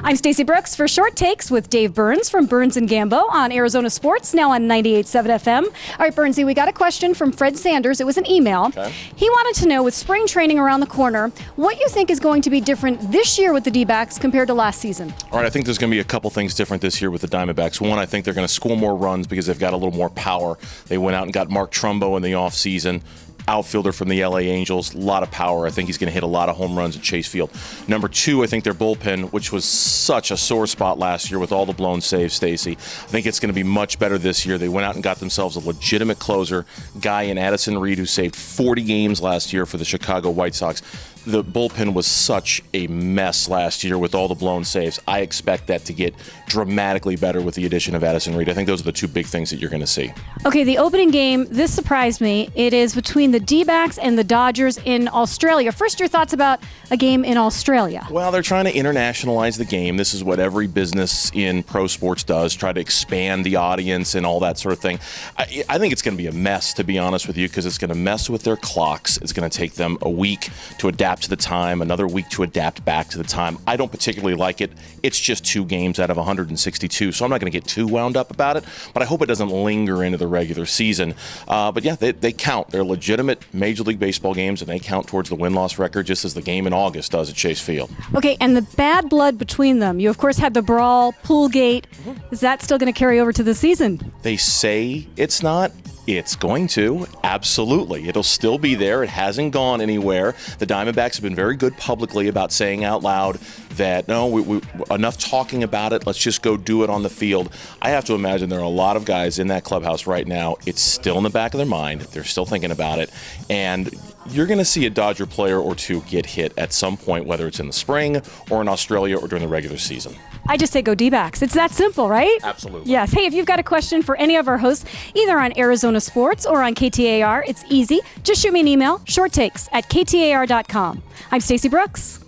I'm Stacey Brooks for Short Takes with Dave Burns from Burns and Gambo on Arizona Sports, now on 98.7 FM. All right, Burnsy, we got a question from Fred Sanders. It was an email. Okay. He wanted to know, with spring training around the corner, what you think is going to be different this year with the D-backs compared to last season. All right, I think there's going to be a couple things different this year with the Diamondbacks. One, I think they're going to score more runs because they've got a little more power. They went out and got Mark Trumbo in the offseason. Outfielder from the LA Angels, a lot of power. I think he's going to hit a lot of home runs at Chase Field. Number two, I think their bullpen, which was such a sore spot last year with all the blown saves, Stacey, I think it's going to be much better this year. They went out and got themselves a legitimate closer, guy in Addison Reed, who saved 40 games last year for the Chicago White Sox. The bullpen was such a mess last year with all the blown saves. I expect that to get dramatically better with the addition of Addison Reed. I think those are the two big things that you're going to see. Okay, the opening game, this surprised me. It is between the D-backs and the Dodgers in Australia. First, your thoughts about a game in Australia? Well, they're trying to internationalize the game. This is what every business in pro sports does, try to expand the audience and all that sort of thing. I think it's going to be a mess, to be honest with you, because it's going to mess with their clocks. It's going to take them a week to adapt to the time, another week to adapt back to the time. I don't particularly like it. It's just 2 games out of 162, so I'm not going to get too wound up about it, but I hope it doesn't linger into the regular season. But yeah, they count. They're legitimate Major League Baseball games, and they count towards the win-loss record just as the game in August does at Chase Field. Okay, and the bad blood between them. You, of course, had the brawl, Poolgate. Is that still going to carry over to the season? They say it's not. It's going to. Absolutely. It'll still be there. It hasn't gone anywhere. The Diamondbacks have been very good publicly about saying out loud that, no, we enough talking about it. Let's just go do it on the field. I have to imagine there are a lot of guys in that clubhouse right now. It's still in the back of their mind. They're still thinking about it. And you're going to see a Dodger player or two get hit at some point, whether it's in the spring or in Australia or during the regular season. I just say go D-backs. It's that simple, right? Absolutely. Yes. Hey, if you've got a question for any of our hosts, either on Arizona Sports or on KTAR, it's easy. Just shoot me an email, shorttakes@ktar.com. I'm Stacey Brooks.